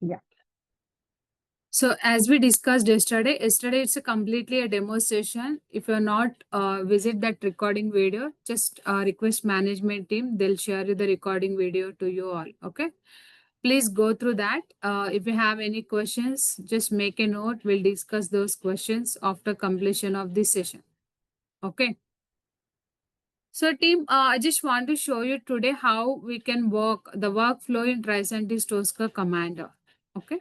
Yeah. So as we discussed yesterday it's a completely a demo session. If you're not visit that recording video, just request management team. They'll share you the recording video to you all. Okay. Please go through that. If you have any questions, just make a note. We'll discuss those questions after completion of this session. Okay. So team, I just want to show you today how we can work the workflow in Tricentis Tosca Commander. Okay.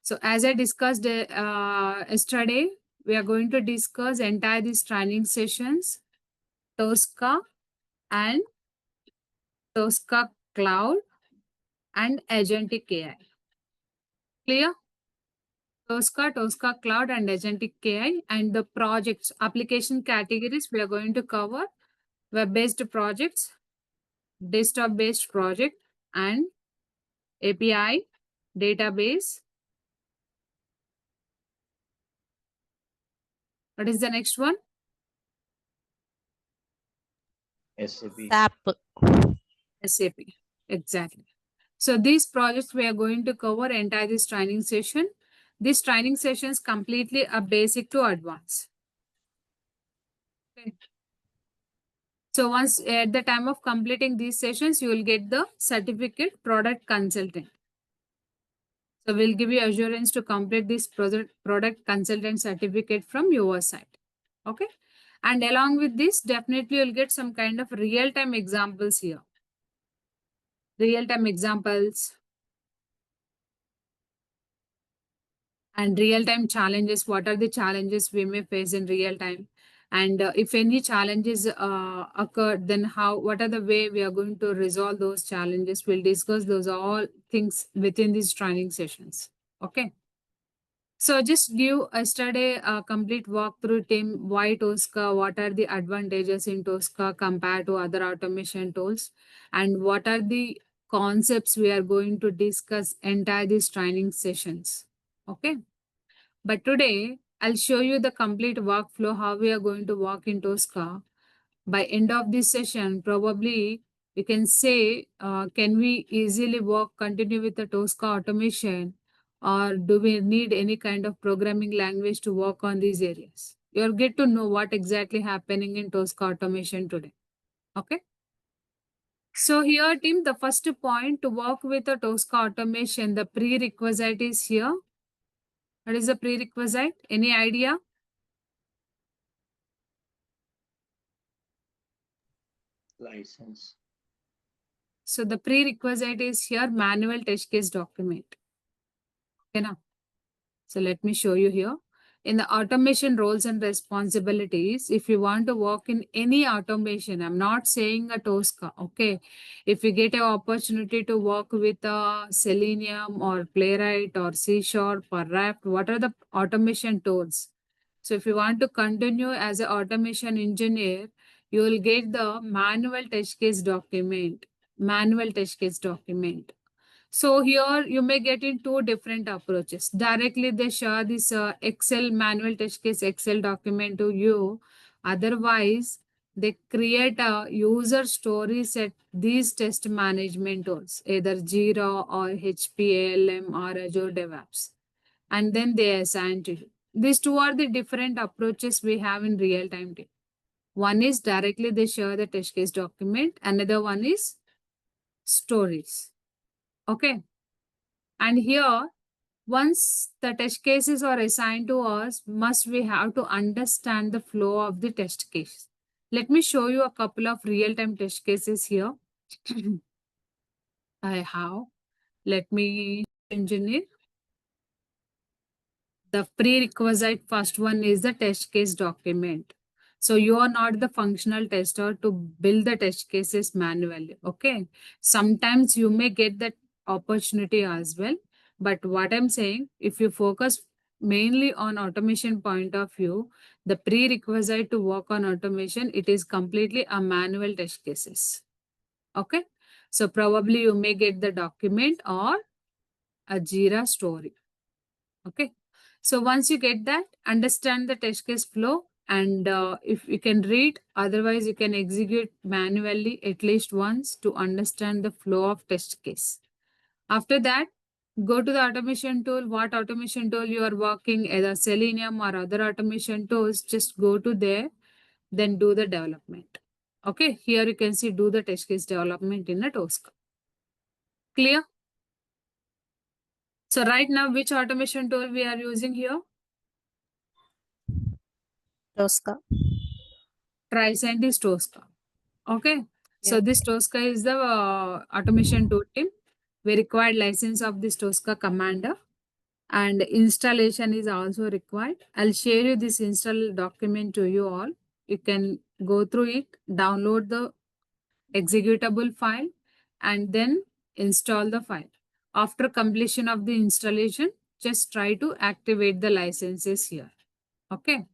So as I discussed yesterday, we are going to discuss entire these training sessions, Tosca and Tosca Cloud and Agentic AI. Clear? Tosca, Tosca Cloud and Agentic AI, and the projects, application categories we are going to cover: web-based projects, desktop-based project, and API, database. What is the next one? SAP. SAP. Exactly. So these projects we are going to cover entire this training session. This training session is completely a basic to advanced. Okay. So once at the time of completing these sessions, you will get the certificate product consultant. So we'll give you assurance to complete this product consultant certificate from your side. Okay. And along with this, definitely you'll get some kind of real-time examples here. Real-time examples and real-time challenges. What are the challenges we may face in real time? And if any challenges occur, then what are the way we are going to resolve those challenges? We'll discuss those all things within these training sessions. Okay. So just give yesterday a complete walkthrough team, why Tosca, what are the advantages in Tosca compared to other automation tools, and what are the concepts we are going to discuss entire these training sessions. Okay. But today I'll show you the complete workflow, how we are going to work in Tosca. By end of this session, probably you can say, can we easily continue with the Tosca automation, or do we need any kind of programming language to work on these areas? You'll get to know what exactly happening in Tosca automation today. Okay. So here team, the first point to work with the Tosca automation, the prerequisite is here. What is the prerequisite? Any idea? License. So the prerequisite is here manual test case document. Okay, now. So let me show you here. In the automation roles and responsibilities, if you want to work in any automation, I'm not saying a Tosca, okay? If you get an opportunity to work with a Selenium or Playwright or C# or Raft, what are the automation tools? So if you want to continue as an automation engineer, you will get the manual test case document. Manual test case document. So here you may get in two different approaches. Directly they share this Excel manual test case Excel document to you. Otherwise, they create a user story set these test management tools, either Jira or HPALM or Azure DevOps. And then they assign to you. These two are the different approaches we have in real-time team. One is directly they share the test case document. Another one is stories. Okay. And here, once the test cases are assigned to us, must we have to understand the flow of the test case. Let me show you a couple of real-time test cases here. I have. Let me engineer. The prerequisite first one is the test case document. So you are not the functional tester to build the test cases manually. Okay. Sometimes you may get that opportunity as well. But what I'm saying, if you focus mainly on automation point of view, the prerequisite to work on automation, it is completely a manual test cases. Okay. So probably you may get the document or a Jira story. Okay. So once you get that, understand the test case flow, and if you can read, otherwise you can execute manually at least once to understand the flow of test case. After that, Go to the automation tool. What automation tool you are working, either Selenium or other automation tools, just go to there, then do the development. Okay, here you can see do the test case development in a Tosca. Clear? So right now, which automation tool we are using here? Tosca. Tricentis Tosca. Okay. So Yeah. this Tosca is the automation tool team. We required license of this Tosca commander and installation is also required. I'll share you this install document to you all. You can go through it, download the executable file and then install the file. After completion of the installation, just try to activate the licenses here. Okay.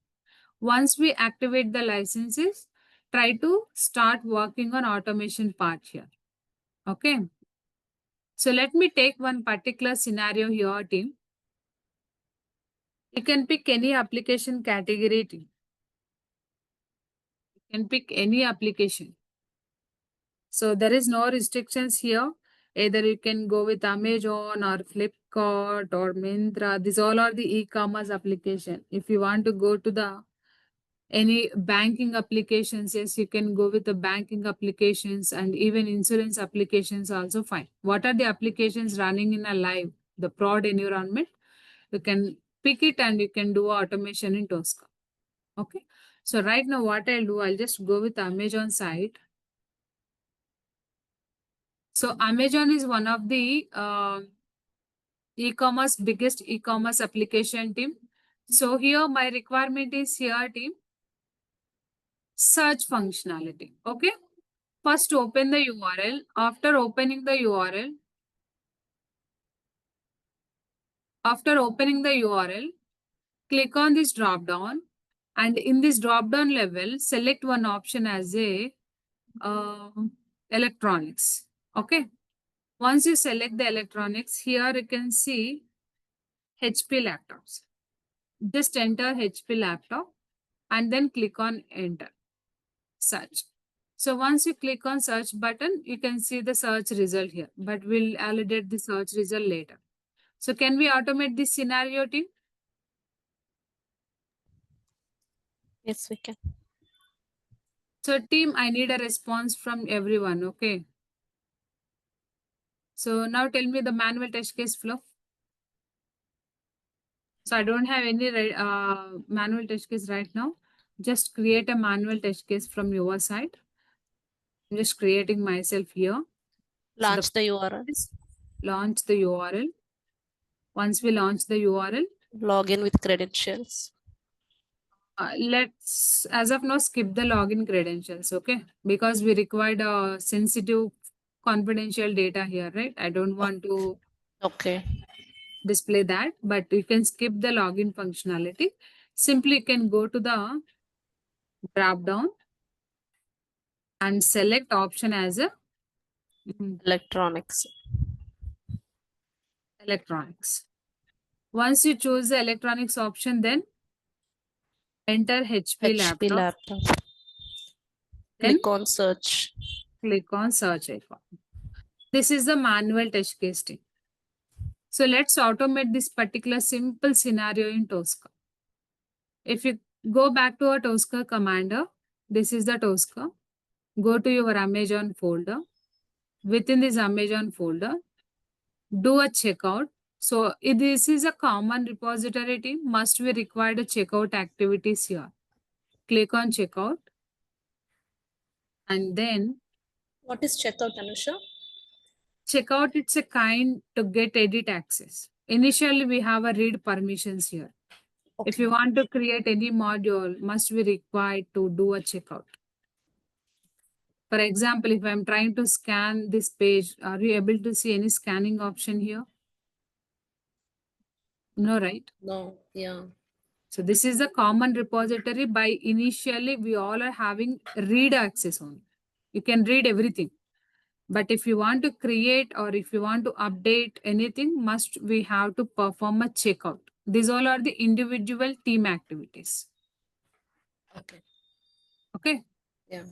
Once we activate the licenses, try to start working on automation part here. Okay. So let me take one particular scenario here, team. You can pick any application category, team. You can pick any application. So there is no restrictions here. Either you can go with Amazon or Flipkart or Myntra. These all are the e-commerce application. If you want to go to the any banking applications, yes, you can go with the banking applications and even insurance applications also fine. What are the applications running in a live, the prod environment? You can pick it and you can do automation in Tosca. Okay. So right now what I'll do, I'll just go with Amazon site. So Amazon is one of the e-commerce, biggest e-commerce application team. So here my requirement is here team, search functionality. Okay. First open the URL. After opening the URL, click on this drop down and in this drop down level, select one option as a electronics. Okay. Once you select the electronics, here you can see HP laptops. Just enter HP laptop and then click on enter, search. So once you click on search button, you can see the search result here, but we'll validate the search result later. So can we automate this scenario team? Yes, we can. So team, I need a response from everyone. Okay. So now tell me the manual test case flow. So I don't have any manual test case right now. Just create a manual test case from your side. I'm just creating myself here. Launch the URL. Launch the URL. Once we launch the URL, Login with credentials. let's, as of now, skip the login credentials, okay? Because we required sensitive confidential data here, right? I don't want to Okay. display that, but you can skip the login functionality. Simply you can go to the drop down and select option as a Electronics. electronics. Once you choose the electronics option, then enter HP laptop. laptop. Then Click on search. click on search icon. This is the manual test case team. So let's automate this particular simple scenario in Tosca. If you go back to a Tosca commander, this is the Tosca. Go to your Amazon folder. Within this Amazon folder, do a checkout. So if this is a common repository team, must be required a checkout activities here. Click on checkout. And then What is checkout, Anusha? checkout, it's a kind to get edit access. Initially, we have a read permissions here. Okay. If you want to create any module, must be required to do a checkout. For example, if I'm trying to scan this page, are you able to see any scanning option here? No, right? No, yeah. So this is a common repository. By initially, we all are having read access only. You can read everything. But if you want to create or if you want to update anything, must we have to perform a checkout. These all are the individual team activities. Okay. Okay. Yeah.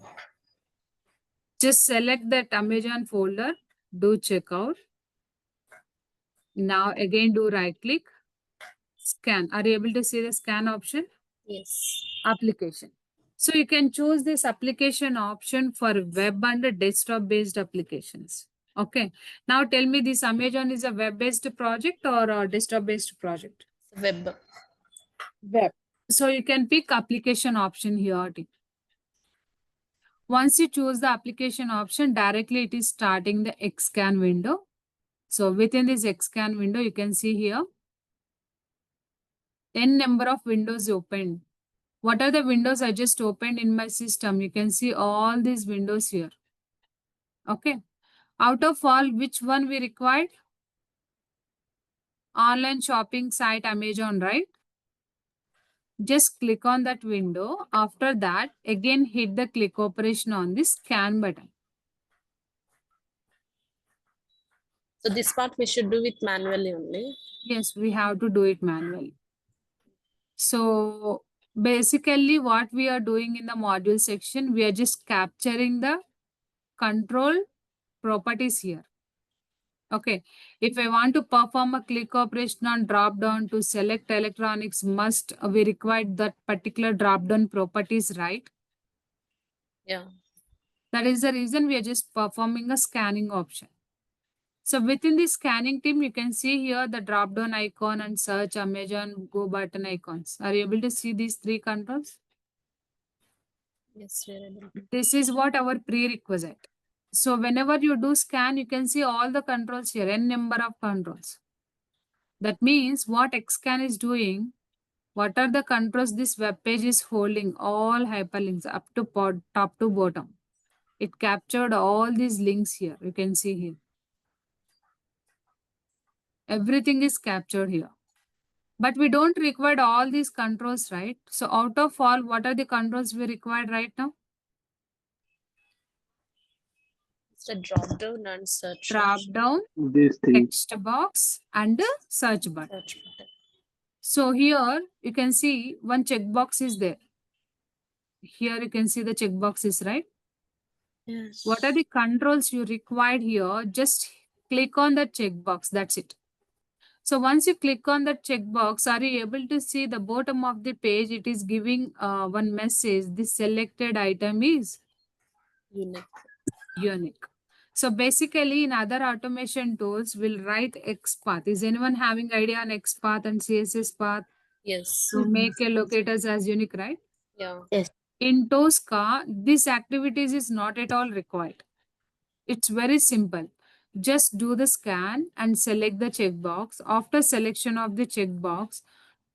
Just select that Amazon folder, do checkout. Now again do right click, scan. Are you able to see the scan option? Yes. Application. So you can choose this application option for web and desktop based applications. Okay. Now tell me, this Amazon is a web based project or a desktop based project? Web. Web. So you can pick application option here. Once you choose the application option, directly it is starting the Xscan window. So within this Xscan window, you can see here n number of windows opened. What are the windows I just opened in my system? You can see all these windows here. Okay. Out of all, which one we required? Online shopping site Amazon, right? Just click on that window. After that, again hit the click operation on the scan button. So this part we should do it manually only. Yes, we have to do it manually. So basically what we are doing in the module section, we are just capturing the control properties here. Okay, if I want to perform a click operation on drop down to select electronics, must we require that particular drop down properties, right? Yeah. That is the reason we are just performing a scanning option. So within the scanning team, you can see here the drop down icon and search Amazon Go button icons. Are you able to see these three controls? Yes, we are able to. This is what our prerequisite. So whenever you do scan, you can see all the controls here, n number of controls. That means what Xscan is doing, what are the controls this web page is holding, all hyperlinks up to top to bottom. It captured all these links here. You can see here. Everything is captured here. But we don't require all these controls, right? So out of all, what are the controls we require right now? It's a drop down and search. Drop down, These three. text box, and a search button. Search button. So here you can see one checkbox is there. Here you can see the checkbox is right. Yes. What are the controls you required here? Just click on the checkbox. That's it. So once you click on the checkbox, are you able to see the bottom of the page? It is giving one message. This selected item is unique? unique. So basically in other automation tools, we'll write XPath. Is anyone having idea on XPath and CSS path Yes. to make a locators as unique, right? Yeah. In Tosca, this activities is not at all required. It's very simple. Just do the scan and select the checkbox. After selection of the checkbox,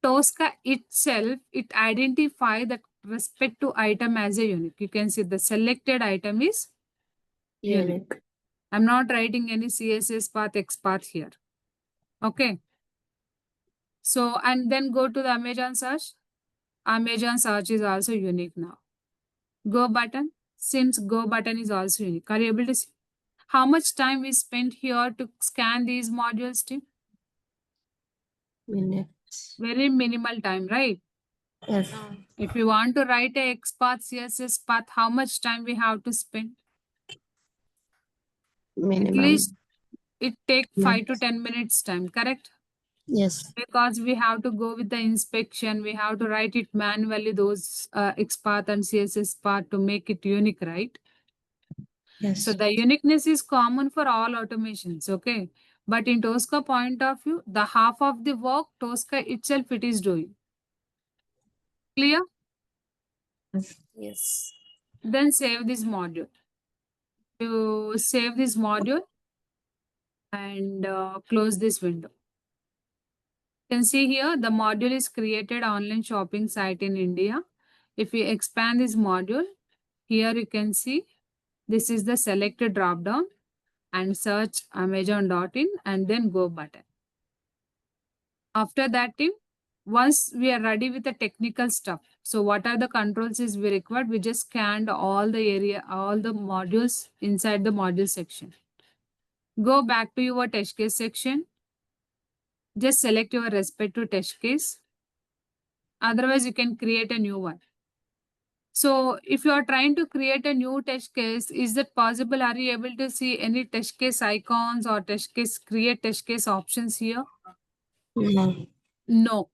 Tosca itself, it identify the respective item as a unique. You can see the selected item is unique. I'm not writing any CSS path, XPath here. Okay. So, and then go to the Amazon search. Amazon search is also unique now. Go button. Since Go button is also unique. Are you able to see how much time we spent here to scan these modules, team? Minutes. Very minimal time, right? Yes. If you want to write a XPath, CSS path, how much time we have to spend? Minimum. At least it take Yeah. 5 to 10 minutes time, correct? Yes. Because we have to go with the inspection, we have to write it manually, those XPath and CSS path to make it unique, right? Yes. So the uniqueness is common for all automations, okay? But in Tosca point of view, the half of the work Tosca itself it is doing. Clear? Yes. Then save this module. You save this module and close this window. You can see here the module is created online shopping site in India. If we expand this module, here you can see this is the selected drop down and search Amazon.in and then go button. After that, team, once we are ready with the technical stuff, so what are the controls is we required? We just scanned all the area, all the modules inside the module section. Go back to your test case section. Just select your respective test case. Otherwise, you can create a new one. So if you are trying to create a new test case, is that possible? Are you able to see any test case icons or create test case options here? No. No.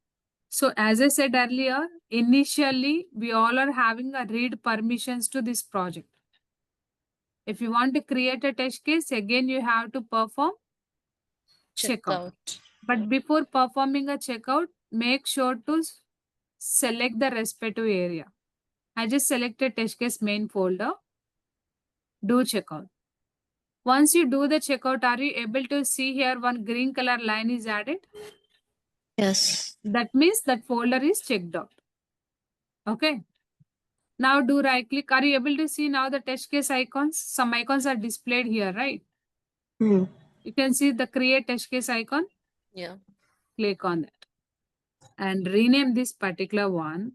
So as I said earlier, initially we all are having a read permissions to this project. If you want to create a test case, again you have to perform checkout. Checkout. But before performing a checkout, make sure to select the respective area. I just selected test case main folder. Do checkout. Once you do the checkout, are you able to see here one green color line is added? Yes. That means that folder is checked out. Okay. Now do right click. Are you able to see now the test case icons? Some icons are displayed here, right? Hmm. You can see the create test case icon. Yeah. Click on that. And rename this particular one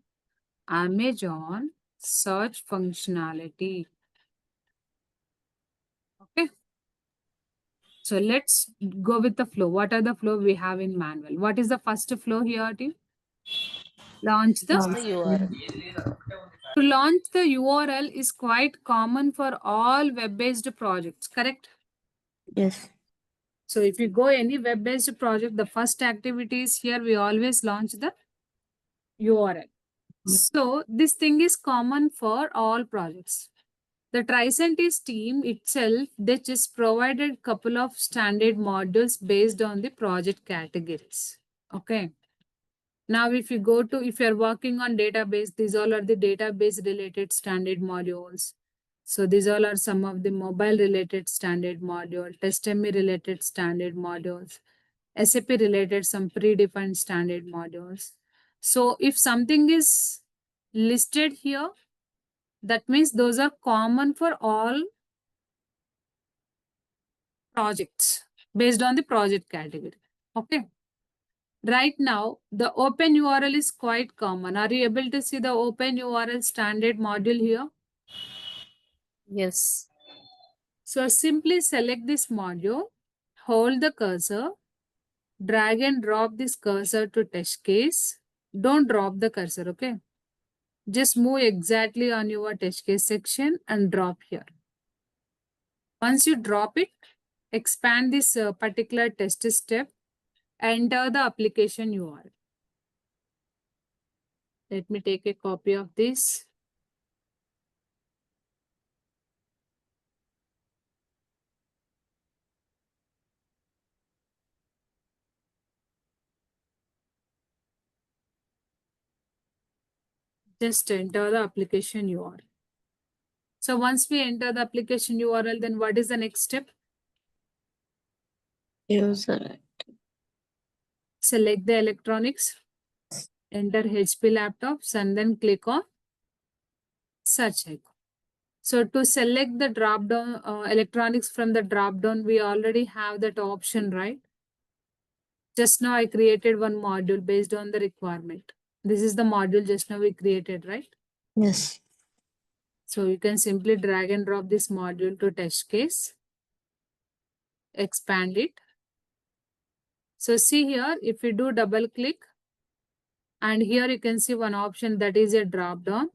Amazon search functionality. Okay. So let's go with the flow. What are the flow we have in manual? What is the first flow here, team? Launch the The URL. To launch the URL is quite common for all web-based projects, correct? Yes. So if you go any web-based project, the first activity is here, we always launch the URL. So this thing is common for all projects. The Tricentis team itself, they just provided couple of standard modules based on the project categories. Okay. Now, if you're working on database, these all are the database related standard modules. So these all are some of the mobile related standard module, TestMe related standard modules, SAP related some predefined standard modules. So if something is listed here, that means those are common for all projects based on the project category. Okay. Right now, the open URL is quite common. Are you able to see the open URL standard module here? Yes. So simply select this module, hold the cursor, drag and drop this cursor to test case. Don't drop the cursor, okay? Just move exactly on your test case section and drop here. Once you drop it, expand this particular test step, enter the application URL. Let me take a copy of this. Just enter the application URL. So once we enter the application URL, then what is the next step? User. Select the electronics, enter HP laptops, and then click on search icon. So to select the drop down electronics from the drop down, we already have that option, right? Just now I created one module based on the requirement. This is the module just now we created, right? Yes. So you can simply drag and drop this module to test case, expand it. So see here, if you do double click, and here you can see one option that is a drop down.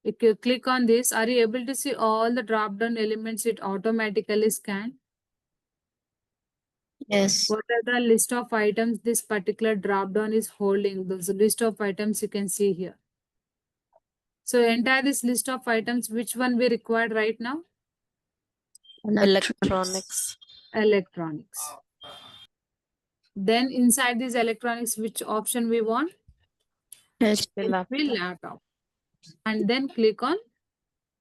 If you click on this, are you able to see all the drop down elements it automatically scan? Yes. What are the list of items this particular drop down is holding? Those list of items you can see here. So entire this list of items, which one we required right now? Electronics. Electronics. Then inside this electronics, which option we want? HP HP laptop. laptop. And then click on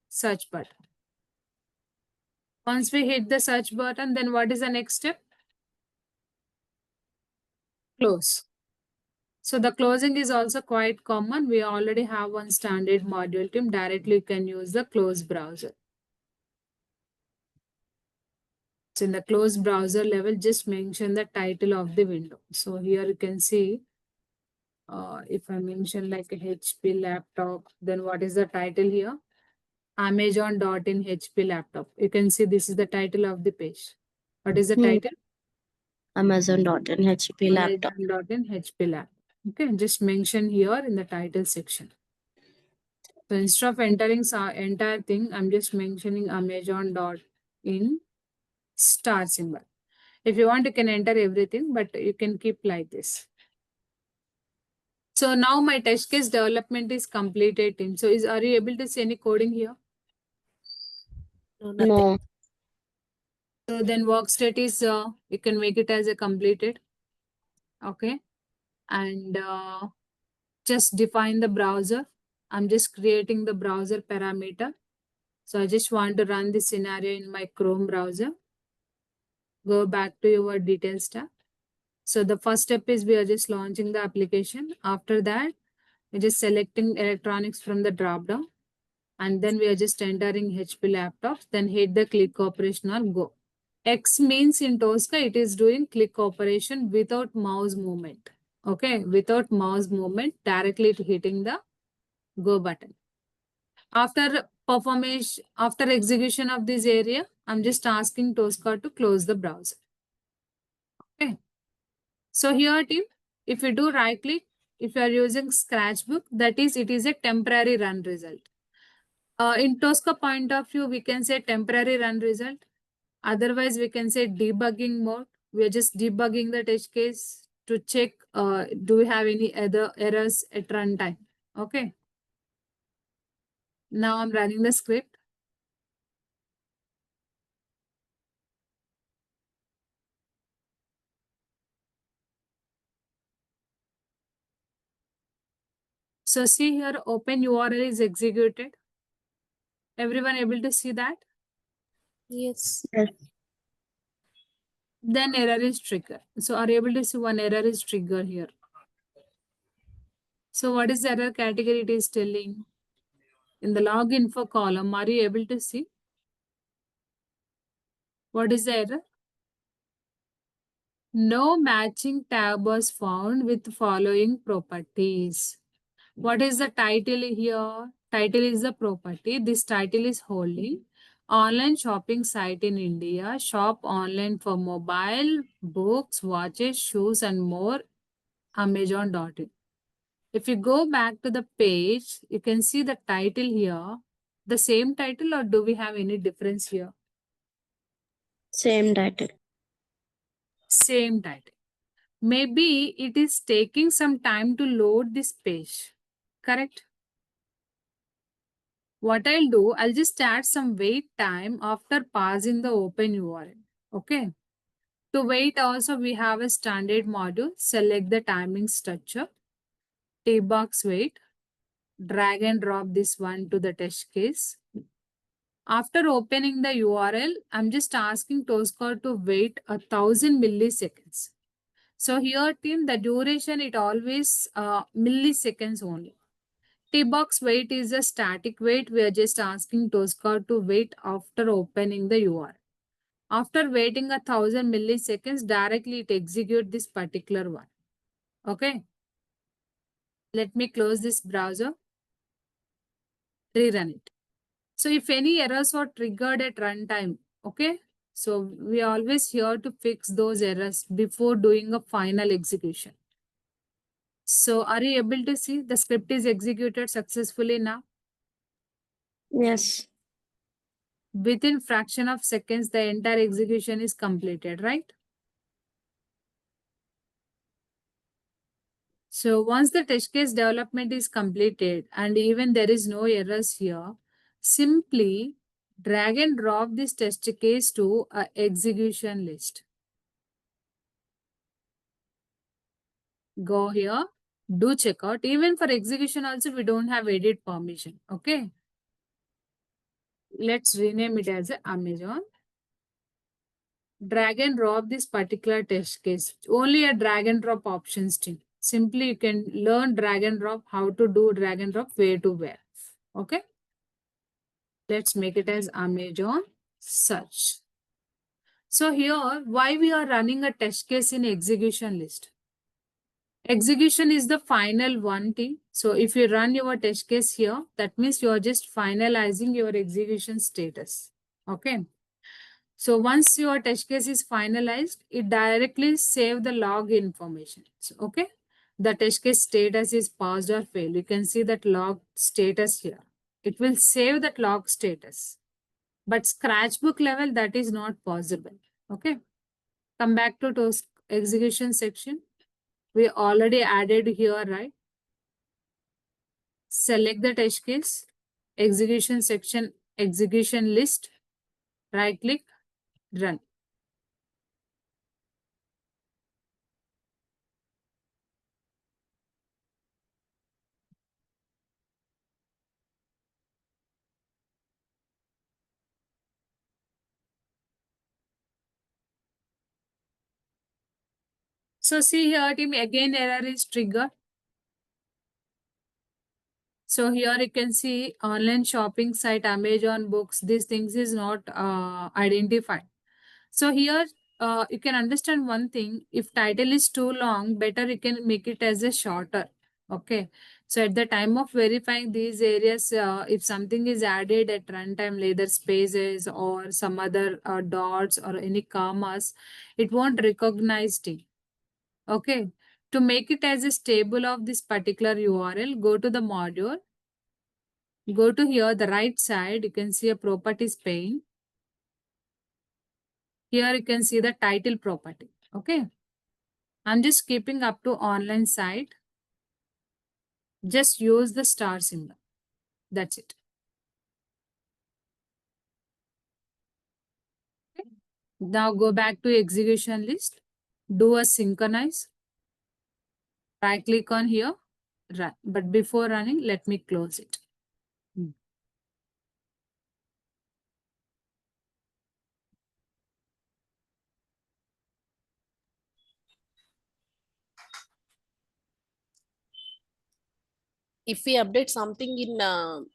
search button. Once we hit the search button, then what is the next step? Close. So the closing is also quite common. We already have one standard module team. Directly you can use the close browser. So in the close browser level, just mention the title of the window. So here you can see, if I mention like a HP laptop, then what is the title here? Amazon.in HP laptop. You can see this is the title of the page. What is the title? Amazon.in HP laptop. Amazon.in HP laptop. Okay, just mention here in the title section. So instead of entering entire thing, I'm just mentioning Amazon.in star symbol. If you want, you can enter everything, but you can keep like this. So now my test case development is completed, team. So are you able to see any coding here? No, nothing. No. So then work state is, you can make it as a completed. Okay. And just define the browser. I'm just creating the browser parameter. So I just want to run this scenario in my Chrome browser. Go back to your details tab. So the first step is we are just launching the application. After that, we're just selecting electronics from the drop down. And then we are just entering HP laptops. Then hit the click operation or go. X means in Tosca, it is doing click operation without mouse movement. Okay, without mouse movement, directly hitting the go button. After performance, after execution of this area, I'm just asking Tosca to close the browser. Okay. So here, team, if you do right click, if you are using Scratchbook, that is, it is a temporary run result. In Tosca point of view, we can say temporary run result. Otherwise, we can say debugging mode. We are just debugging the test case to check do we have any other errors at runtime. Okay. Now I'm running the script. So see here, open URL is executed. Everyone able to see that? Yes. Then error is triggered. So are you able to see one error is triggered here? So what is the error category it is telling? In the log info column, are you able to see? What is the error? No matching tab was found with following properties. What is the title here? Title is the property. This title is holding online shopping site in India. Shop online for mobile, books, watches, shoes, and more. Amazon.in. If you go back to the page, you can see the title here. The same title, or do we have any difference here? Same title. Same title. Maybe it is taking some time to load this page. Correct? What I'll do, I'll just add some wait time after passing the open URL. Okay. To wait also, we have a standard module. Select the timing structure. T-box wait. Drag and drop this one to the test case. After opening the URL, I'm just asking Tosca to wait 1000 milliseconds. So here, team, the duration, it always milliseconds only. T-box wait is a static wait. We are just asking Tosca to wait after opening the URL. After waiting 1000 milliseconds, directly it execute this particular one. Okay. Let me close this browser. Rerun it. So if any errors are triggered at runtime, okay. So we are always here to fix those errors before doing a final execution. So are you able to see the script is executed successfully now? Yes. Within fraction of seconds, the entire execution is completed, right? So once the test case development is completed and even there is no errors here, simply drag and drop this test case to a execution list. Go here, do checkout. Even for execution also, we don't have edit permission. Okay. Let's rename it as Amazon. Drag and drop this particular test case. Only a drag and drop options team. Simply you can learn drag and drop, how to do drag and drop, where to where. Okay. Let's make it as Amazon search. So here, why we are running a test case in execution list? Execution is the final one thing. So if you run your test case here, that means you are just finalizing your execution status. Okay. So once your test case is finalized, it directly save the log information. So, okay. The test case status is passed or failed. You can see that log status here. It will save that log status. But scratchbook level, that is not possible. Okay. Come back to execution section. We already added here, right? Select the test case, execution section, execution list, right click, run. So see here, team, again error is triggered. So here you can see online shopping site, Amazon books, these things is not identified. So here you can understand one thing, if title is too long, better you can make it as a shorter. Okay. So at the time of verifying these areas, if something is added at runtime, either spaces or some other dots or any commas, it won't recognize it. Okay. To make it as a stable of this particular URL, go to the module. Go to here, the right side, you can see a properties pane. Here you can see the title property. Okay. I'm just keeping up to online site. Just use the star symbol. That's it. Okay. Now go back to execution list. Do a synchronize. Right click on here. Run. But before running, let me close it. If we update something in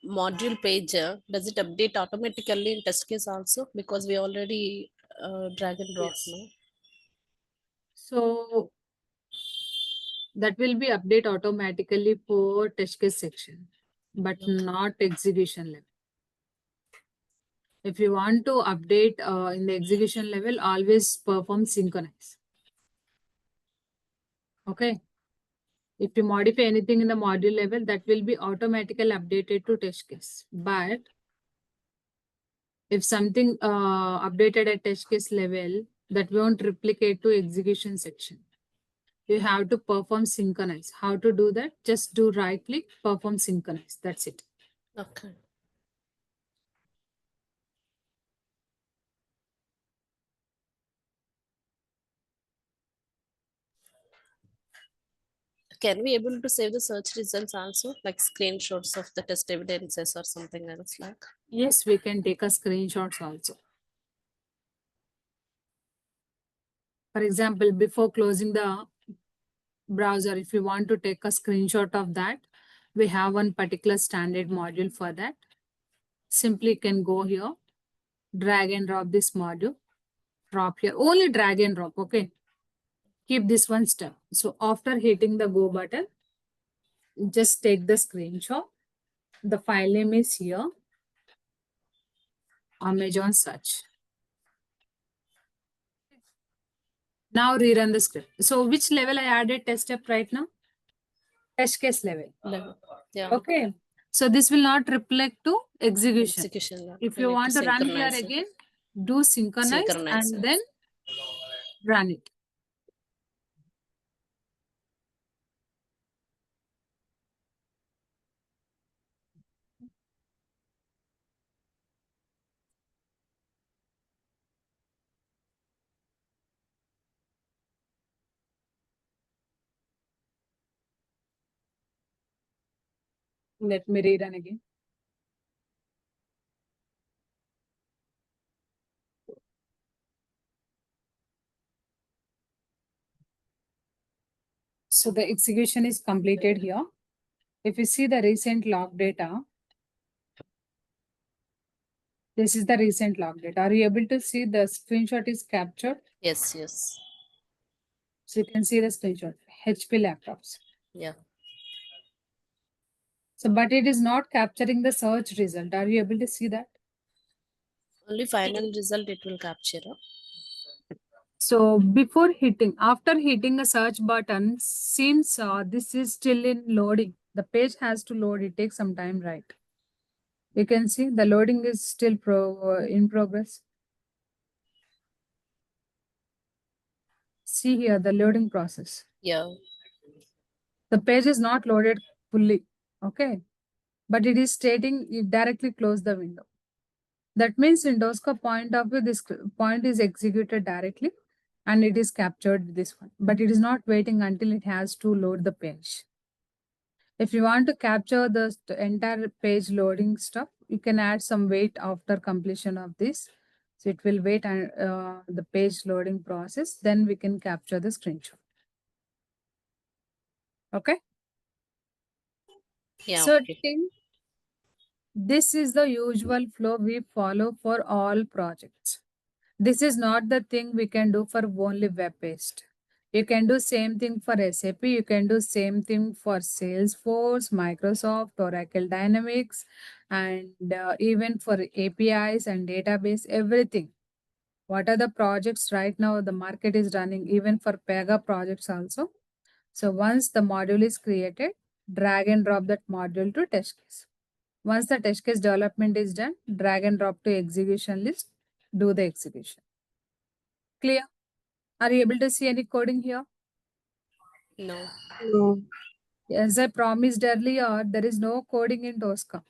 module page, does it update automatically in test case also? Because we already drag and drop Yes. now. So that will be update automatically for test case section, but not execution level. If you want to update in the execution level, always perform synchronize. Okay. If you modify anything in the module level, that will be automatically updated to test case. But if something updated at test case level, that won't replicate to execution section. You have to perform synchronize. How to do that? Just do right click, perform synchronize. That's it. Okay. Can we able to save the search results also, like screenshots of the test evidences or something else like? Yes, we can take a screenshots also. For example, before closing the browser, if you want to take a screenshot of that, we have one particular standard module for that. Simply you can go here, drag and drop this module, drop here, only drag and drop, okay? Keep this one step. So after hitting the go button, just take the screenshot. The file name is here, Amazon search. Now rerun the script. So which level I added test step right now? Test case level. Level. Yeah. Okay. So this will not reflect to execution. Execution level. If We you need want to run here synchronize it. again, do synchronize Synchronize and it. then run it. Let me rerun again. So the execution is completed here. If you see the recent log data, this is the recent log data. Are you able to see the screenshot is captured? Yes, yes. So you can see the screenshot, HP laptops. Yeah. So, but it is not capturing the search result. Are you able to see that? Only final result it will capture. So before hitting, after hitting a search button, seems this is still in loading. The page has to load. It takes some time, right? You can see the loading is still in progress. See here the loading process. Yeah. The page is not loaded fully, okay? But it is stating it directly close the window. That means in Tosca point of view, this point is executed directly and it is captured this one, but it is not waiting until it has to load the page. If you want to capture the entire page loading stuff, you can add some wait after completion of this. So it will wait and the page loading process, then we can capture the screenshot. Okay. Yeah. So Okay. Tim, this is the usual flow we follow for all projects. This is not the thing we can do for only web-based. You can do same thing for SAP. You can do same thing for Salesforce, Microsoft, Oracle Dynamics, and even for APIs and database, everything. What are the projects right now the market is running, even for Pega projects also. So once the module is created, drag and drop that module to test case. Once the test case development is done, drag and drop to execution list, do the execution. Clear? Are you able to see any coding here? No. No. As I promised earlier, there is no coding in Tosca.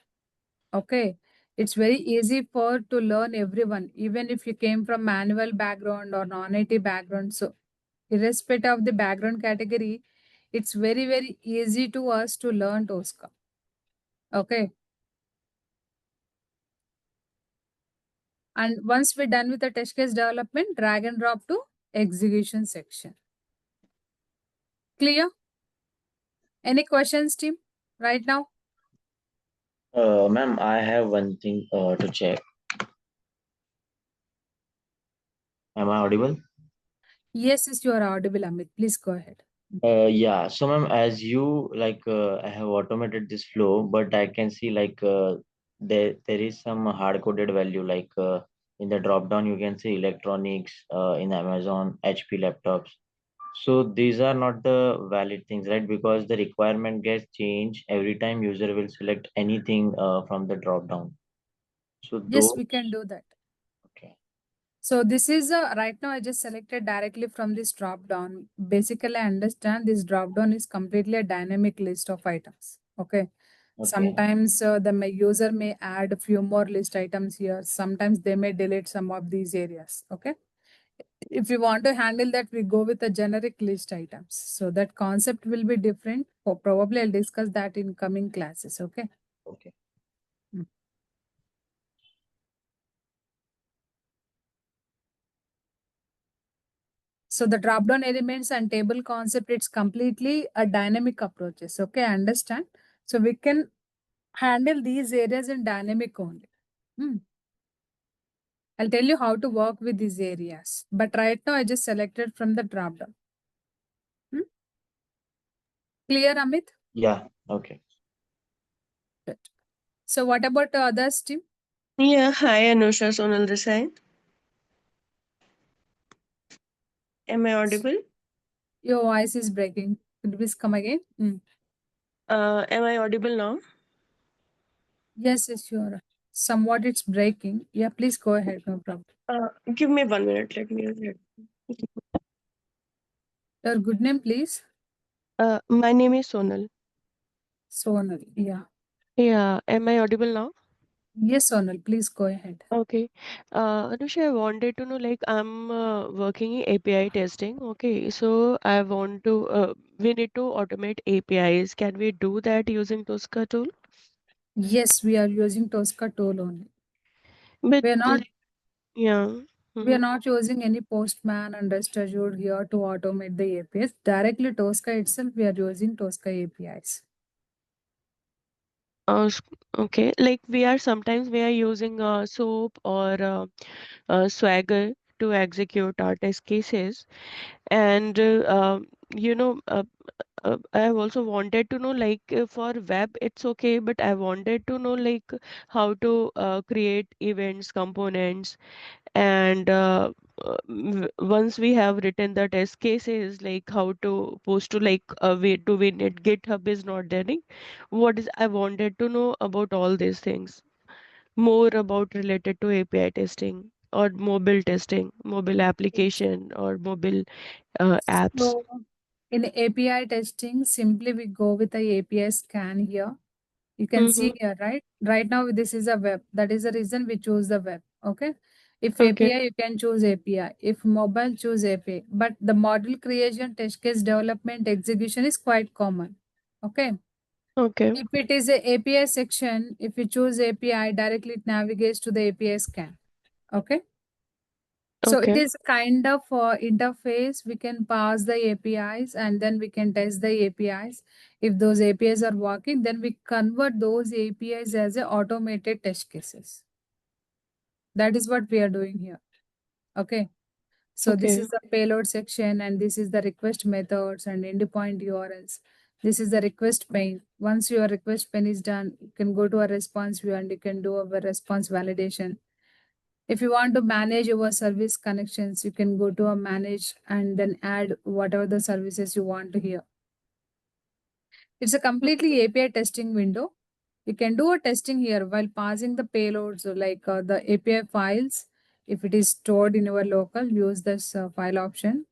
Okay. It's very easy for to learn everyone, even if you came from manual background or non-IT background. So irrespective of the background category, it's very, very easy to us to learn Tosca. Okay. And once we're done with the test case development, drag and drop to execution section. Clear? Any questions, team, right now? Ma'am, I have one thing to check. Am I audible? Yes, you are audible, Amit. Please go ahead. Yeah. So, ma'am, as you I have automated this flow, but I can see there is some hard coded value in the drop down you can see electronics in Amazon, HP laptops. So these are not the valid things, right? Because the requirement gets changed every time user will select anything from the drop down. So Yes, those we can do that. okay. So this is right now I just selected directly from this drop down. Basically, I understand this drop down is completely a dynamic list of items. Okay. Okay. Sometimes the user may add a few more list items here. Sometimes they may delete some of these areas. Okay. If we want to handle that, we go with a generic list items. So that concept will be different. Probably I'll discuss that in coming classes. Okay. Okay. So the drop-down elements and table concept, it's completely a dynamic approaches. Okay, I understand. So we can handle these areas in dynamic only. I'll tell you how to work with these areas. But right now, I just selected from the drop-down. Clear, Amit? Yeah. Okay. Good. So what about the others, team? Yeah, hi Anusha, Sonal this side. Am I audible? Your voice is breaking. Could you please come again? Am I audible now? Yes, sure. Somewhat it's breaking. Yeah, please go ahead. No problem. Give me 1 minute. Let me. Your good name, please. My name is Sonal. Sonal. Yeah. Yeah, am I audible now? Yes, Sonal. Please go ahead. Okay. Anusha, I wanted to know, like, I'm working in API testing. Okay, so I want to, we need to automate APIs. Can we do that using Tosca tool? Yes, we are using Tosca tool only. But, We are not yeah. We are not using any Postman and REST Azure here to automate the APIs. Directly Tosca itself, we are using Tosca APIs. Okay, like sometimes we are using SOAP or Swagger to execute our test cases, and you know, I have also wanted to know, like, for web it's okay, but I wanted to know, like, how to create events, components, and once we have written the test cases, like how to post to, like, we do we need GitHub is not there. What is I wanted to know about all these things. more about related to API testing or mobile testing, mobile application or mobile apps? So in API testing, simply we go with the API scan here. You can see Mm-hmm. here, right? Right now, this is a web. That is the reason we choose the web. Okay. If Okay. API, you can choose API. If mobile, choose API. But the model creation, test case development, execution is quite common. Okay. Okay. If it is a API section, if you choose API, directly it navigates to the API scan. Okay. So it Okay. is kind of interface. We can pass the APIs and then we can test the APIs. If those APIs are working, then we convert those APIs as a automated test cases. That is what we are doing here. Okay. So this Okay. is the payload section and this is the request methods and endpoint URLs. This is the request pane. Once your request pane is done, you can go to a response view and you can do a response validation. If you want to manage your service connections, you can go to a manage and then add whatever the services you want to here. It's a completely API testing window. You can do a testing here while passing the payloads like the API files. If it is stored in your local, use this file option.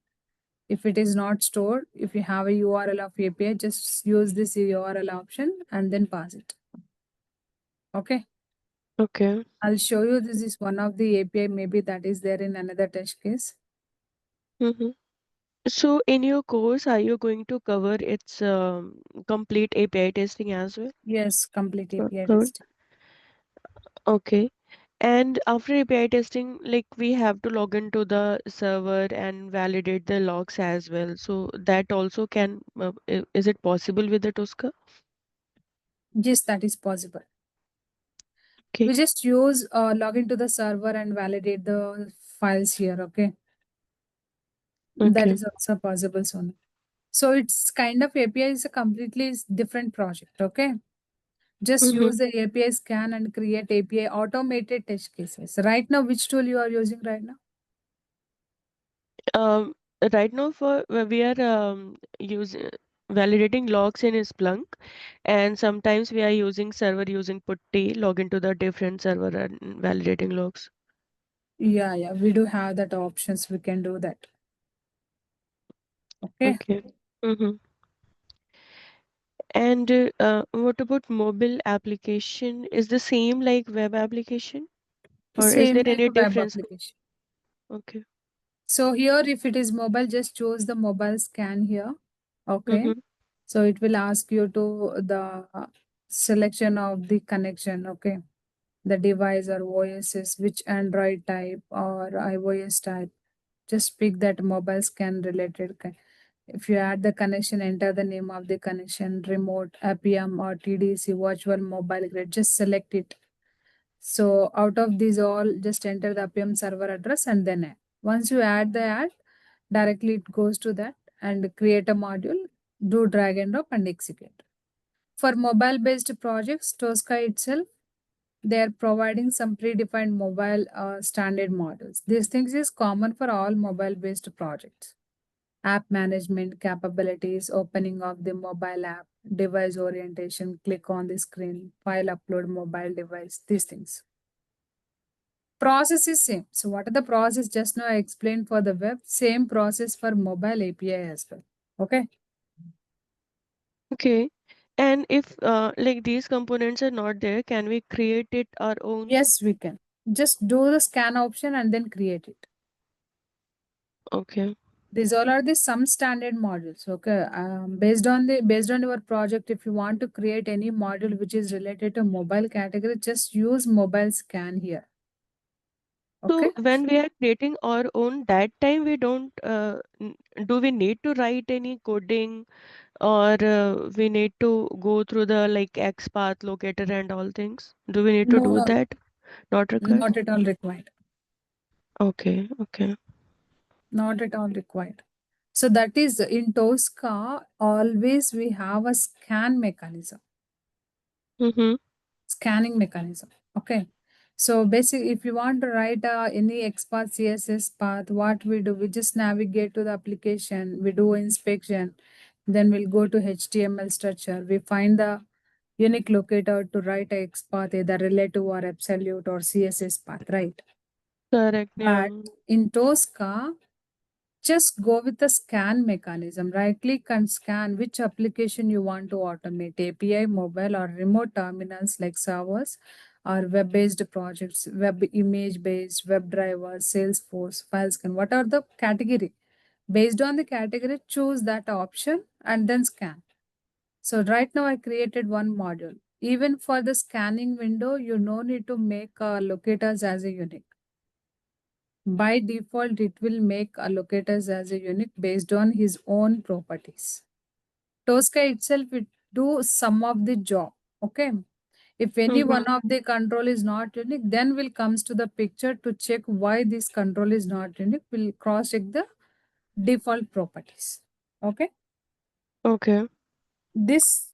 If it is not stored, if you have a URL of API, just use this URL option and then pass it. Okay. Okay. I'll show you this is one of the API, maybe that is there in another test case. Mm-hmm. So in your course, are you going to cover its complete API testing as well? Yes, complete API Covered. testing. Okay. And after API testing, like we have to log into the server and validate the logs as well. So that also can, is it possible with the Tosca? Yes, that is possible. Okay. We just use log into the server and validate the files here. Okay. That Okay. is also possible. So it's kind of API is a completely different project. Okay. Just Mm-hmm. use the API scan and create API automated test cases. Right now, which tool you are using right now? Um, right now for we are using validating logs in Splunk, and sometimes we are using server using Putty, log into the different server and validating logs. Yeah, we do have that options. We can do that. Okay. Okay. Mm-hmm. And what about mobile application? Is the same like web application, or is Same there like any web difference? application. Okay. So here, if it is mobile, just choose the mobile scan here. Okay. Mm-hmm. So it will ask you to the selection of the connection. Okay. The device or OSS, which Android type or iOS type. Just pick that mobile scan related. If you add the connection, enter the name of the connection, remote, APM or TDC, virtual mobile grid. Just select it. So out of these all, just enter the APM server address and then add. Once you add the add, directly it goes to that and create a module, do drag and drop and execute. For mobile based projects, Tosca itself, they are providing some predefined mobile standard models. These things is common for all mobile based projects. App management capabilities, opening of the mobile app, device orientation, click on the screen, file upload, mobile device, these things. Process is same. So what are the process? Just now I explained for the web, same process for mobile API as well. Okay. Okay. And if like these components are not there, can we create it our own? Yes, we can. Just do the scan option and then create it. Okay. These all are the some standard modules. Okay. Based on your project, if you want to create any module which is related to mobile category, just use mobile scan here. Okay. So when we are creating our own, that time we don't do we need to write any coding, or we need to go through the like XPath locator and all things? Do we need to No, do no, that? Not required? not at all required. Okay, okay. Not at all required. So that is in Tosca, always we have a scan mechanism, Mm-hmm. scanning mechanism. Okay. So basically, if you want to write any XPath CSS path, what we do, we just navigate to the application, we do inspection, then we'll go to HTML structure. We find the unique locator to write a XPath, either relative or absolute or CSS path, right? Correct. Yeah. But in Tosca, just go with the scan mechanism. Right click and scan which application you want to automate, API, mobile, or remote terminals like servers or web-based projects, web image-based, web drivers, Salesforce, file scan. What are the category? Based on the category, choose that option and then scan. So right now I created one module. Even for the scanning window, you no need to make locators as a unique. By default, it will make allocators as a unique based on his own properties. Tosca itself will do some of the job. Okay. If any one of the control is not unique, then will comes to the picture to check why this control is not unique. We'll cross check the default properties. Okay. Okay. This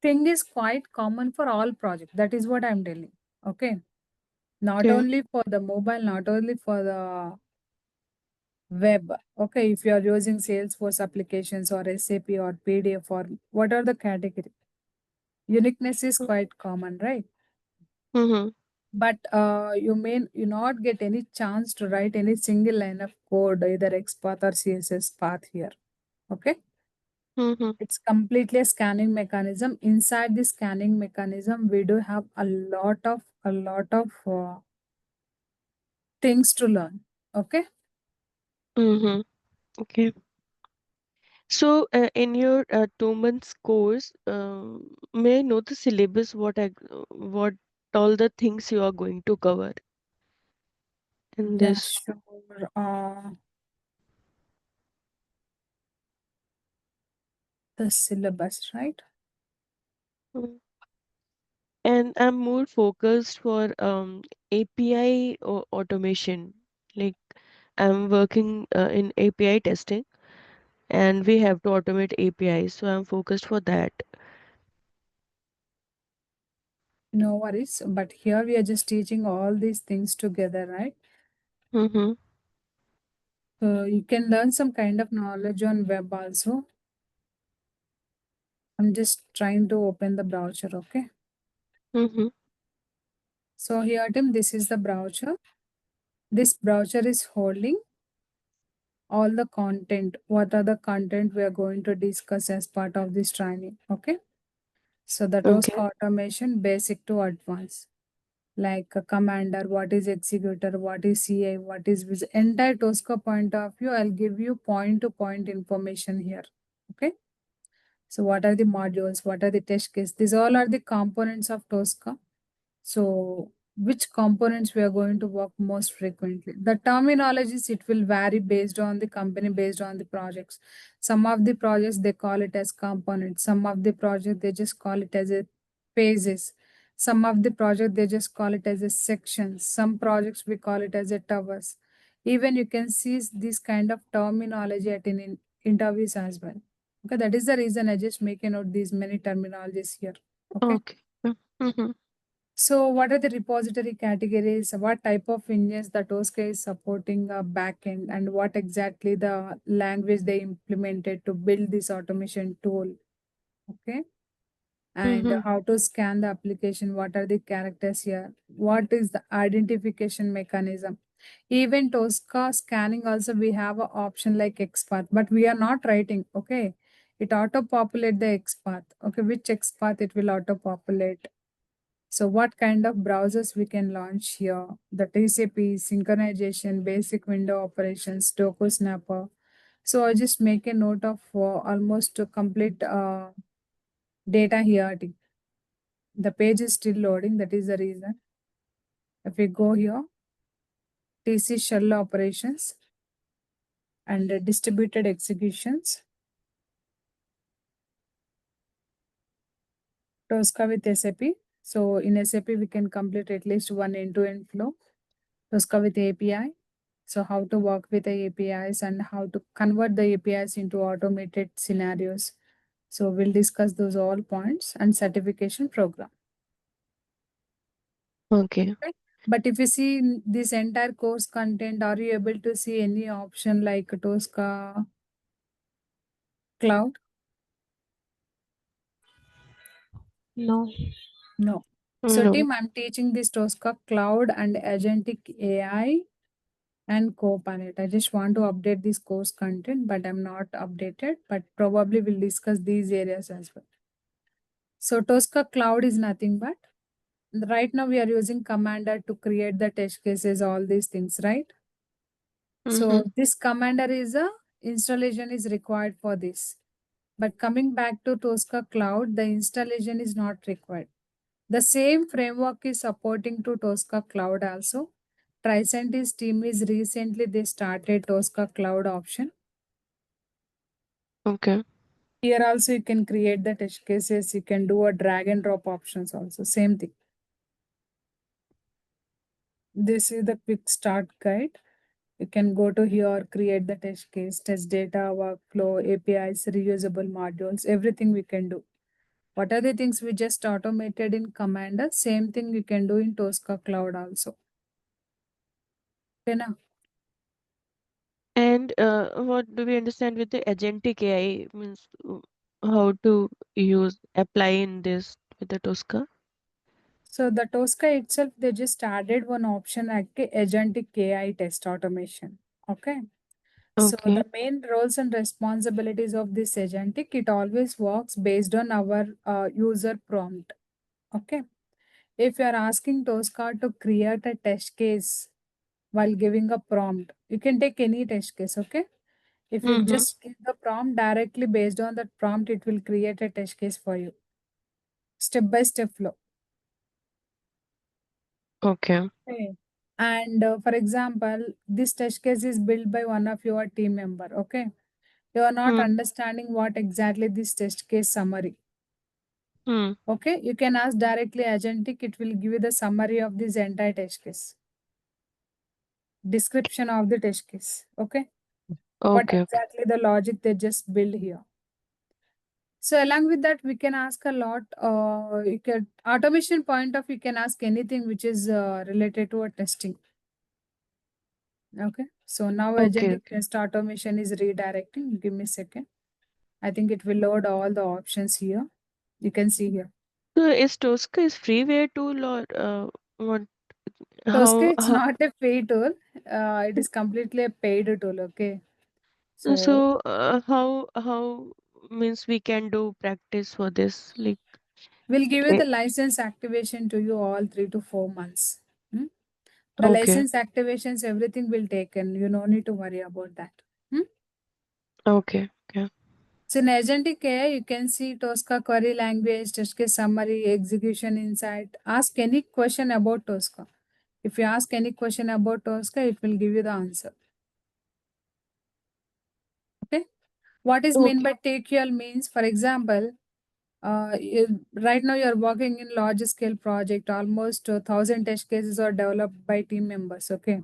thing is quite common for all projects. That is what I'm telling. Okay. Not Okay. only for the mobile, not only for the web. Okay, if you are using Salesforce applications or SAP or PDF or what are the category? Uniqueness is quite common, right? Mm-hmm. But you may you not get any chance to write any single line of code, either XPath or CSS path here. Okay, Mm-hmm. it's completely a scanning mechanism. Inside the scanning mechanism, we do have a lot of things to learn. Okay. Mm-hmm. Okay. So, in your 2 months course, may I know the syllabus? What all the things you are going to cover in Yeah, this? sure. The syllabus, right? Mm. And I'm more focused for API automation. Like I'm working in API testing, and we have to automate APIs. So I'm focused for that. No worries. But here we are just teaching all these things together, right? Mm-hmm. So you can learn some kind of knowledge on web also. I'm just trying to open the browser, okay? Mm-hmm. So here, Tim, this is the browser. This browser is holding all the content. What are the content we are going to discuss as part of this training, okay? So the task Okay. automation, basic to advanced. Like a commander, what is executor, what is CI, what is with entire Tosca point of view. I'll give you point to point information here. Okay. So what are the modules? What are the test case? These all are the components of Tosca. So which components we are going to work most frequently? The terminologies, it will vary based on the company, based on the projects. Some of the projects, they call it as components. Some of the projects, they just call it as a phases. Some of the project, they just call it as a sections. Some projects, we call it as a towers. Even you can see this kind of terminology at in interviews as well. Okay, that is the reason I just make a note these many terminologies here. Okay. Okay. Mm-hmm. So what are the repository categories? What type of engines the Tosca is supporting a backend, and what exactly the language they implemented to build this automation tool? Okay. And Mm-hmm. how to scan the application? What are the characters here? What is the identification mechanism? Even Tosca scanning also we have an option like XPath, but we are not writing. Okay. It auto populate the XPath. Okay. Which XPath it will auto populate? So what kind of browsers we can launch here? The TCP, synchronization, basic window operations, Doku Snapper. So I just make a note of almost to complete data here. The page is still loading. That is the reason. If we go here, TC shell operations and distributed executions, Tosca with SAP. So in SAP, we can complete at least one end-to-end flow. Tosca with API. So how to work with the APIs and how to convert the APIs into automated scenarios. So we'll discuss those all points and certification program. Okay. Okay. But if you see this entire course content, are you able to see any option like Tosca Cloud? No. No. So No. team, I'm teaching this Tosca Cloud and Agentic AI and Copilot. I just want to update this course content, but I'm not updated, but probably we'll discuss these areas as well. So Tosca Cloud is nothing but right now we are using Commander to create the test cases, all these things, right? So this Commander is a installation is required for this. But coming back to Tosca Cloud, the installation is not required. The same framework is supporting to Tosca Cloud also. Tricentis team is recently they started Tosca Cloud option. Okay. Here also you can create the test cases. You can do a drag and drop options also. Same thing. This is the quick start guide. You can go to here, create the test case, test data, workflow, APIs, reusable modules, everything we can do. What are the things we just automated in Commander? Same thing you can do in Tosca Cloud also. Okay, now. And what do we understand with the agentic AI means how to apply in this with the Tosca? So the Tosca itself, they just added one option like agentic AI test automation. Okay. So Okay. the main roles and responsibilities of this agentic, it always works based on our user prompt. Okay. If you are asking Tosca to create a test case while giving a prompt, you can take any test case. Okay. If you just give the prompt directly based on that prompt, it will create a test case for you. Step by step flow. Okay. Okay. And for example, this test case is built by one of your team member. Okay. You are not understanding what exactly this test case summary. Okay. You can ask directly agentic. It will give you the summary of this entire test case. Description of the test case. Okay. What Okay. exactly the logic they just build here. So along with that, we can ask a lot. You can automation point of you can ask anything which is related to a testing. Okay. So now Okay. agentic Okay. test automation is redirecting. Give me a second. I think it will load all the options here. You can see here. So is Tosca is freeware tool or what? Tosca, How it's how? not a free tool. It is completely a paid tool. Okay. So So how means we can do practice for this like we'll give you eh, the license activation to you all 3 to 4 months. Hmm? The okay. license activations, everything will taken. You no need to worry about that. Hmm? Okay. Okay. So in agentic AI, you can see Tosca query language, test case summary, execution insight. Ask any question about Tosca. If you ask any question about Tosca, it will give you the answer. Okay. What is mean Okay. by TQL means, for example, right now you're working in large scale project, almost 1,000 test cases are developed by team members. Okay.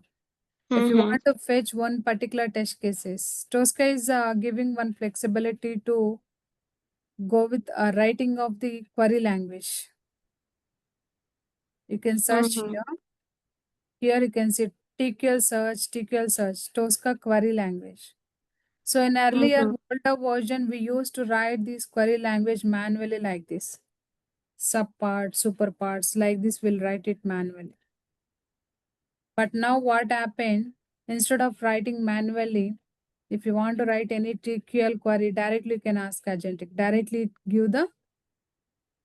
If you want to fetch one particular test cases, Tosca is giving one flexibility to go with writing of the query language. You can search here. Here you can see TQL search, Tosca query language. So in earlier Volta version, we used to write this query language manually like this. Subparts, super parts, like this we'll write it manually. But now what happened, instead of writing manually, if you want to write any TQL query, directly you can ask agentic. Directly give the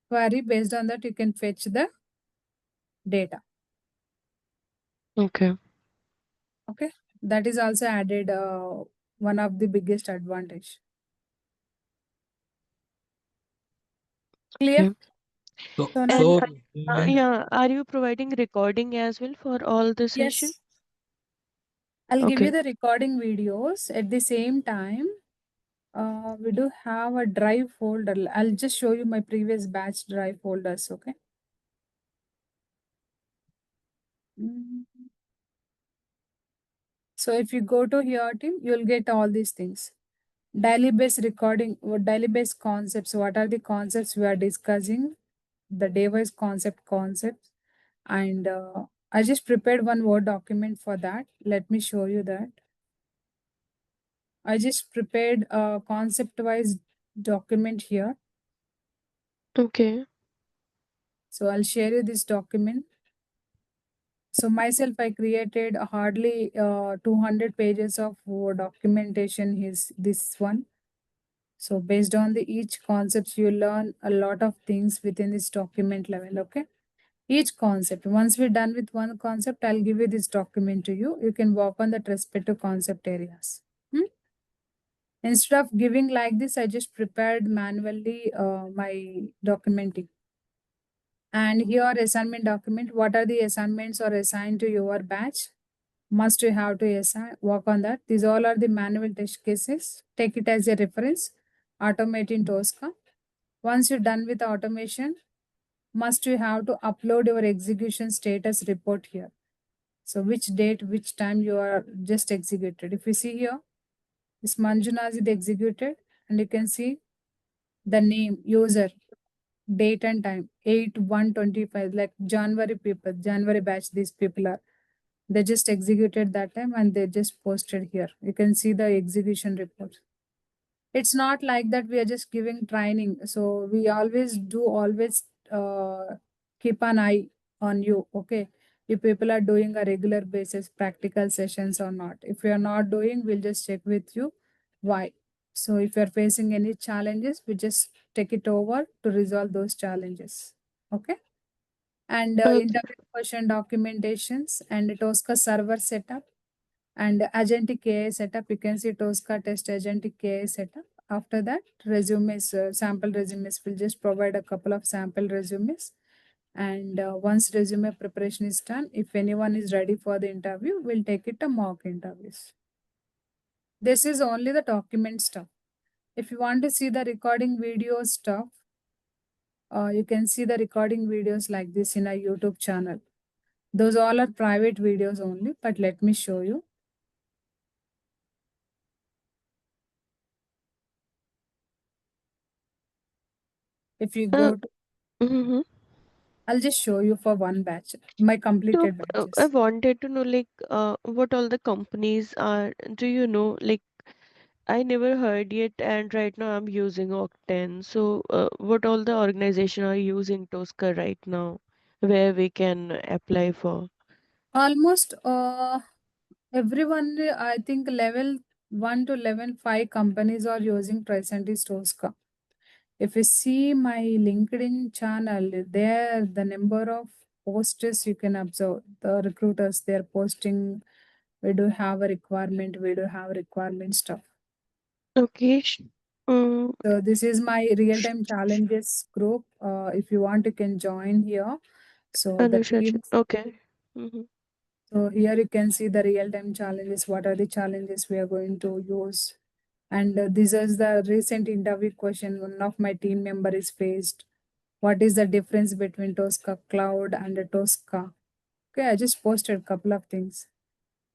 query, based on that you can fetch the data. Okay. Okay. That is also added one of the biggest advantage. Clear? Okay. So, So now, And Hemant, yeah, are you providing recording as well for all the session? yes, I'll give you Okay. the recording videos. At the same time, we do have a drive folder. I'll just show you my previous batch drive folders. Okay. Mm. So if you go to here team, you'll get all these things. Daily based recording, daily based concepts. What are the concepts we are discussing? The day wise concepts. And I just prepared one Word document for that. Let me show you that. I just prepared a concept wise document here. Okay. So I'll share you this document. So myself, I created hardly 200 pages of documentation. Is this one. So based on the each concepts, you learn a lot of things within this document level. Okay. Each concept. Once we're done with one concept, I'll give you this document to you. You can work on that respective concept areas. Instead of giving like this, I just prepared manually my documenting. And here assignment document, what are the assignments or assigned to your batch? Must you have to assign, work on that. These all are the manual test cases. Take it as a reference. Automate in Tosca. Once you're done with automation, must you have to upload your execution status report here. So which date, which time you are just executed. If you see here, this Manjuna is executed and you can see the name, user, date and time, 8/1/25, like January people, January batch, these people are. They just executed that time and they just posted here. You can see the execution report. It's not like that we are just giving training. So we always keep an eye on you. Okay. If people are doing a regular basis practical sessions or not. If you are not doing, we'll just check with you why. So if you're facing any challenges, we just take it over to resolve those challenges. Okay. And Okay. interview question documentations and Tosca server setup and agentic AI setup. You can see Tosca test agentic AI setup. After that, resumes, sample resumes, will just provide a couple of sample resumes. And once resume preparation is done, if anyone is ready for the interview, we'll take it to mock interviews. This is only the document stuff. If you want to see the recording video stuff, you can see the recording videos like this in our YouTube channel. Those all are private videos only, but let me show you. If you go to, Mm-hmm. I'll just show you for one batch, my So completed I batches. wanted to know like what all the companies are. Do you know like I never heard yet, and right now I'm using Octane. So what all the organization are using Tosca right now, where we can apply for? Almost everyone, I think level 1 to level 5 companies are using presently Tosca. If you see my LinkedIn channel, there the number of posters you can observe. The recruiters, they're posting, we do have a requirement, we do have requirement stuff. Okay. Mm, So this is my real-time challenges group. If you want, you can join here. So the Anusha. team. Okay. Mm-hmm. So here you can see the real-time challenges. What are the challenges we are going to use? And this is the recent interview question. One of my team member is faced. What is the difference between Tosca Cloud and Tosca? Okay, I just posted a couple of things.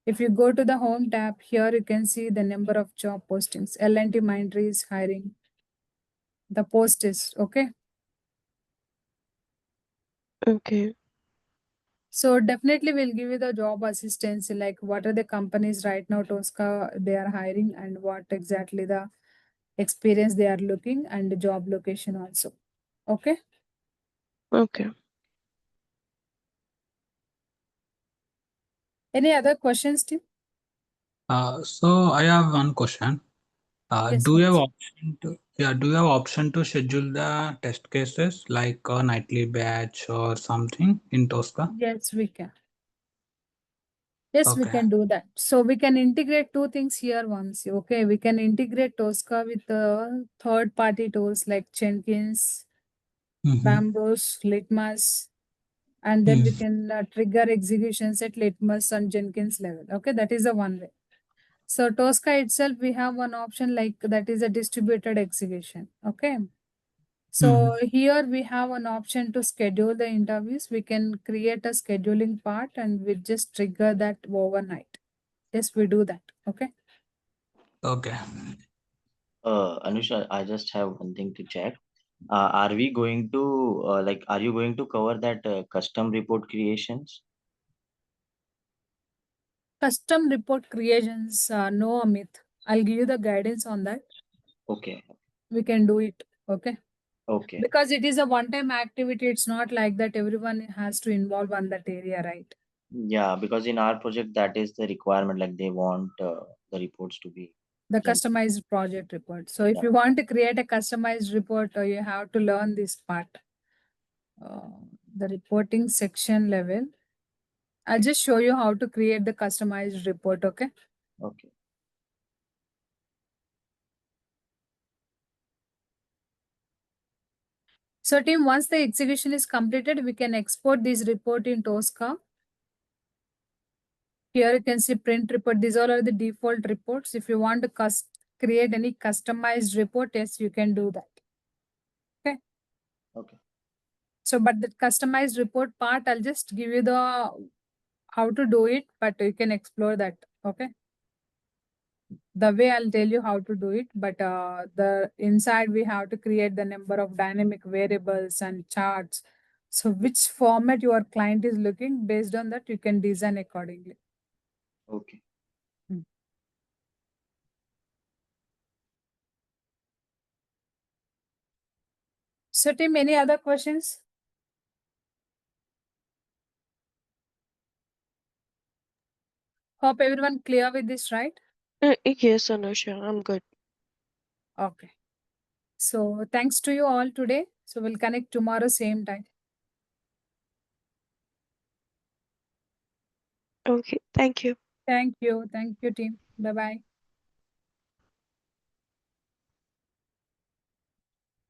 If you go to the home tab, here you can see the number of job postings. L&T Mindtree is hiring. The post is okay. Okay. So definitely we'll give you the job assistance, like what are the companies right now Tosca they are hiring and what exactly the experience they are looking and the job location also. Okay. Okay. Any other questions, Tim? So I have one question. Yes, Do you have please. option to do you have option to schedule the test cases like a nightly batch or something in Tosca? Yes, we can. Yes, we Okay. can do that. So we can integrate two things here once. Okay, we can integrate Tosca with the third-party tools like Jenkins, Mm-hmm. Bambos, Litmus, and then we can trigger executions at Litmus and Jenkins level. Okay, that is the one way. So Tosca itself, we have one option like that is a distributed execution. Okay. So here we have an option to schedule the interviews. We can create a scheduling part and we just trigger that overnight. Yes, we do that. Okay. Okay. Anusha, I just have one thing to check. Are we going to are you going to cover that custom report creations? Custom report creations, no, Amit. I'll give you the guidance on that. Okay. We can do it. Okay. Okay. Because it is a one-time activity, it's not like that everyone has to involve on that area, right? Yeah, because in our project that is the requirement, like they want the reports to be The gen- customized project report. So if Yeah. you want to create a customized report, you have to learn this part. The reporting section level. I'll just show you how to create the customized report, okay? Okay. So team, once the execution is completed, we can export this report in Tosca. Here you can see print report. These all are the default reports. If you want to create any customized report, yes, you can do that. Okay. Okay. So, but the customized report part, I'll just give you the how to do it, but you can explore that. Okay. The way I'll tell you how to do it, but the inside we have to create the number of dynamic variables and charts. So which format your client is looking, based on that, you can design accordingly. Okay. So team, any other questions? Hope everyone clear with this, right? Yes, Anusha, I'm good. Okay. So thanks to you all today. So we'll connect tomorrow same time. Okay, thank you. Thank you. Thank you, team. Bye-bye.